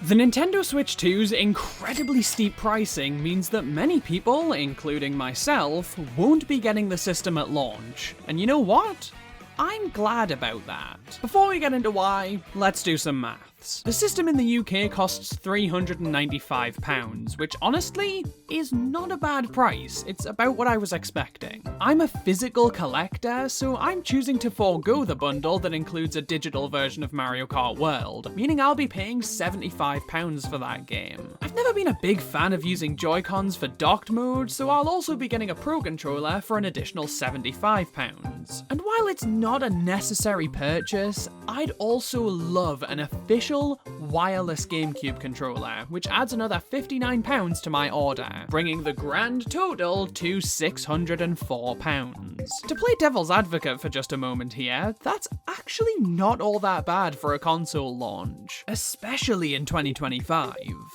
The Nintendo Switch 2's incredibly steep pricing means that many people, including myself, won't be getting the system at launch. And you know what? I'm glad about that. Before we get into why, let's do some maths. The system in the UK costs £395, which honestly is not a bad price. It's about what I was expecting. I'm a physical collector, so I'm choosing to forego the bundle that includes a digital version of Mario Kart World, meaning I'll be paying £75 for that game. I've never been a big fan of using Joy-Cons for docked mode, so I'll also be getting a Pro Controller for an additional £75. And while it's not a necessary purchase, I'd also love an official wireless GameCube controller, which adds another £59 to my order, bringing the grand total to £604. To play devil's advocate for just a moment here, that's actually not all that bad for a console launch, especially in 2025.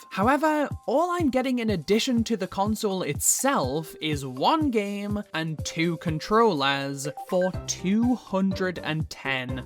However, all I'm getting in addition to the console itself is one game and two controllers for £210.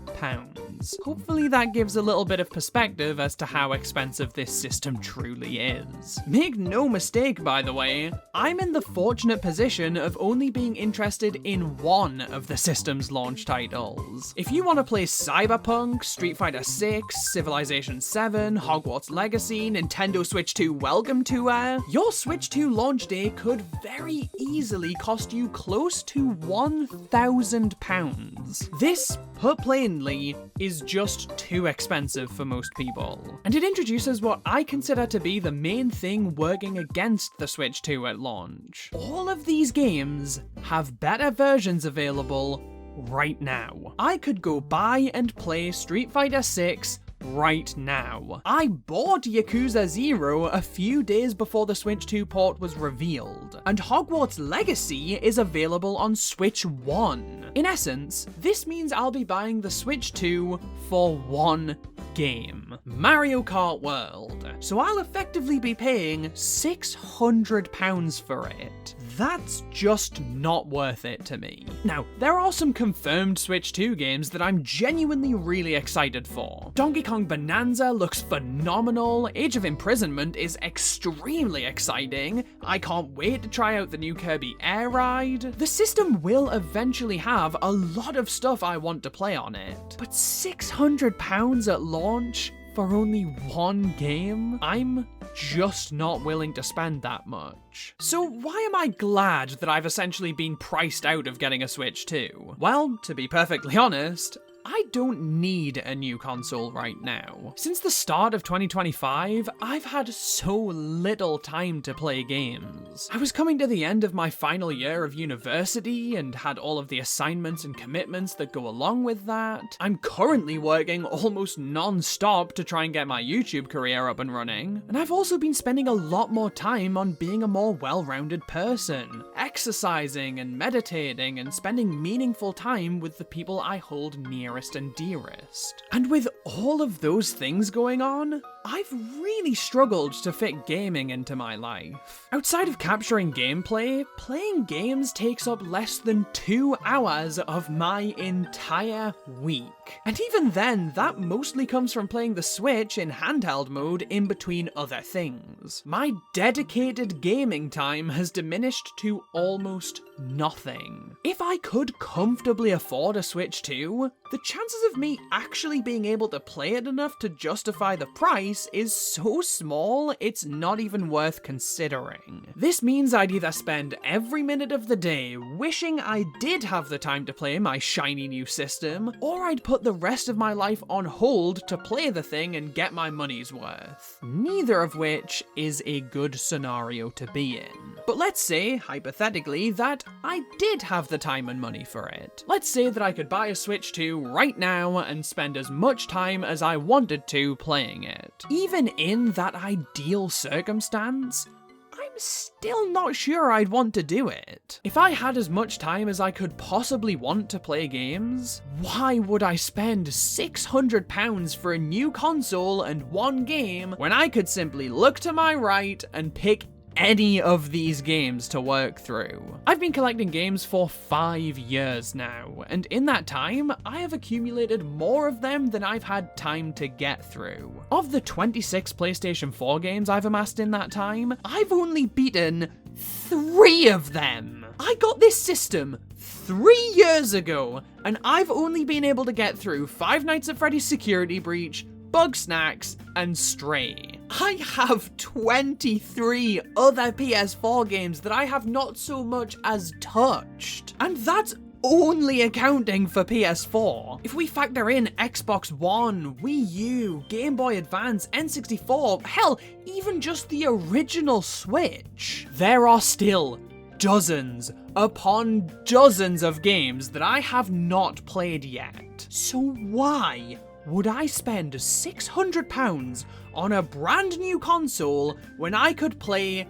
Hopefully that gives a little bit of perspective as to how expensive this system truly is. Make no mistake, by the way, I'm in the fortunate position of only being interested in one of the system's launch titles. If you want to play Cyberpunk, Street Fighter 6, Civilization 7, Hogwarts Legacy, Nintendo Switch 2 Welcome Tour, your Switch 2 launch day could very easily cost you close to £1,000. This, put plainly, is just too expensive for most people. And it introduces what I consider to be the main thing working against the Switch 2 at launch. All of these games have better versions available right now. I could go buy and play Street Fighter 6 right now. I bought Yakuza 0 a few days before the Switch 2 port was revealed, and Hogwarts Legacy is available on Switch 1. In essence, this means I'll be buying the Switch 2 for one game, Mario Kart World. So I'll effectively be paying £600 for it. That's just not worth it to me. Now, there are some confirmed Switch 2 games that I'm genuinely really excited for. Donkey Kong Bonanza looks phenomenal, Age of Imprisonment is extremely exciting, I can't wait to try out the new Kirby Air Ride. The system will eventually have a lot of stuff I want to play on it, but £600 at launch for only one game? I'm just not willing to spend that much. So why am I glad that I've essentially been priced out of getting a Switch 2? Well, to be perfectly honest, I don't need a new console right now. Since the start of 2025, I've had so little time to play games. I was coming to the end of my final year of university and had all of the assignments and commitments that go along with that. I'm currently working almost non-stop to try and get my YouTube career up and running. And I've also been spending a lot more time on being a more well-rounded person, exercising and meditating and spending meaningful time with the people I hold near and dearest. And with all of those things going on, I've really struggled to fit gaming into my life. Outside of capturing gameplay, playing games takes up less than 2 hours of my entire week. And even then, that mostly comes from playing the Switch in handheld mode in between other things. My dedicated gaming time has diminished to almost nothing. If I could comfortably afford a Switch 2, the chances of me actually being able to play it enough to justify the price is so small, it's not even worth considering. This means I'd either spend every minute of the day wishing I did have the time to play my shiny new system, or I'd put the rest of my life on hold to play the thing and get my money's worth. Neither of which is a good scenario to be in. But let's say, hypothetically, that I did have the time and money for it. Let's say that I could buy a Switch 2 right now and spend as much time as I wanted to playing it. Even in that ideal circumstance, I'm still not sure I'd want to do it. If I had as much time as I could possibly want to play games, why would I spend £600 for a new console and one game when I could simply look to my right and pick any of these games to work through. I've been collecting games for 5 years now, and in that time, I have accumulated more of them than I've had time to get through. Of the 26 PlayStation 4 games I've amassed in that time, I've only beaten 3 of them. I got this system 3 years ago, and I've only been able to get through Five Nights at Freddy's Security Breach, Bug Snacks, and Stray. I have 23 other PS4 games that I have not so much as touched. And that's only accounting for PS4. If we factor in Xbox One, Wii U, Game Boy Advance, N64, hell, even just the original Switch, there are still dozens upon dozens of games that I have not played yet. So why would I spend £600 on a brand new console when I could play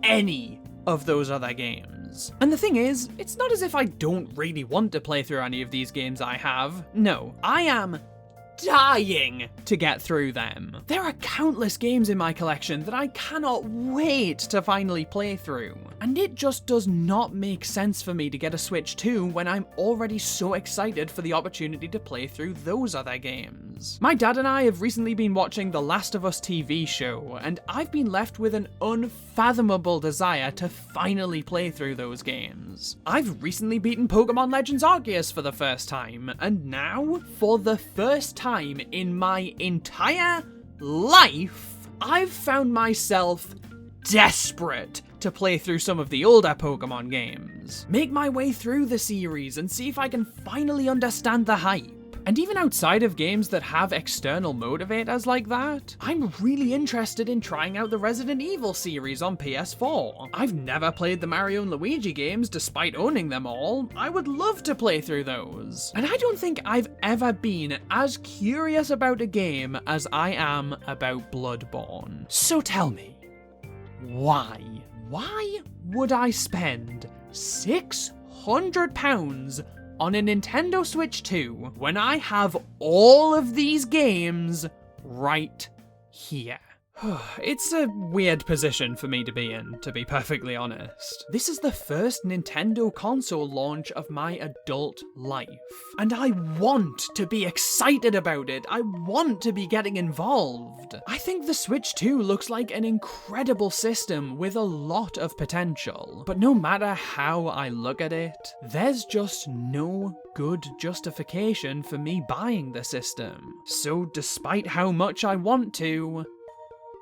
any of those other games? And the thing is, it's not as if I don't really want to play through any of these games I have. No, I am dying to get through them. There are countless games in my collection that I cannot wait to finally play through. And it just does not make sense for me to get a Switch 2 when I'm already so excited for the opportunity to play through those other games. My dad and I have recently been watching The Last of Us TV show, and I've been left with an unfathomable desire to finally play through those games. I've recently beaten Pokemon Legends Arceus for the first time, and now, for the first time in my entire life, I've found myself desperate to play through some of the older Pokemon games, make my way through the series, and see if I can finally understand the hype. And even outside of games that have external motivators like that, I'm really interested in trying out the Resident Evil series on PS4. I've never played the Mario and Luigi games despite owning them all. I would love to play through those. And I don't think I've ever been as curious about a game as I am about Bloodborne. So tell me, why? Why would I spend £600 on a Nintendo Switch 2 when I have all of these games right here? It's a weird position for me to be in, to be perfectly honest. This is the first Nintendo console launch of my adult life, and I want to be excited about it. I want to be getting involved. I think the Switch 2 looks like an incredible system with a lot of potential, but no matter how I look at it, there's just no good justification for me buying the system. So despite how much I want to,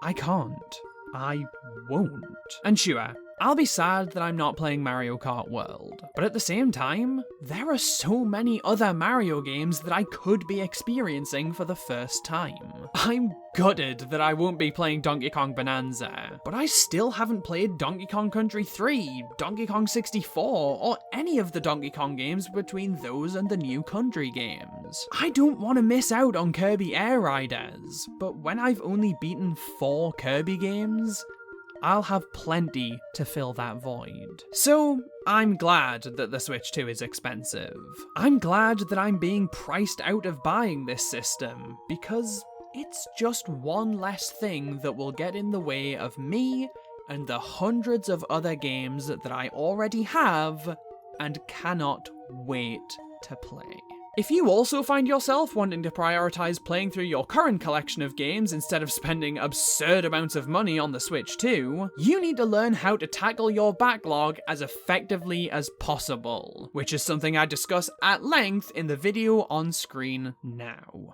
I can't. I won't. And sure, I'll be sad that I'm not playing Mario Kart World, but at the same time, there are so many other Mario games that I could be experiencing for the first time. I'm gutted that I won't be playing Donkey Kong Bonanza, but I still haven't played Donkey Kong Country 3, Donkey Kong 64, or any of the Donkey Kong games between those and the new Country games. I don't want to miss out on Kirby Air Riders, but when I've only beaten 4 Kirby games, I'll have plenty to fill that void. So, I'm glad that the Switch 2 is expensive. I'm glad that I'm being priced out of buying this system, because it's just one less thing that will get in the way of me and the hundreds of other games that I already have and cannot wait to play. If you also find yourself wanting to prioritize playing through your current collection of games instead of spending absurd amounts of money on the Switch 2, you need to learn how to tackle your backlog as effectively as possible, which is something I discuss at length in the video on screen now.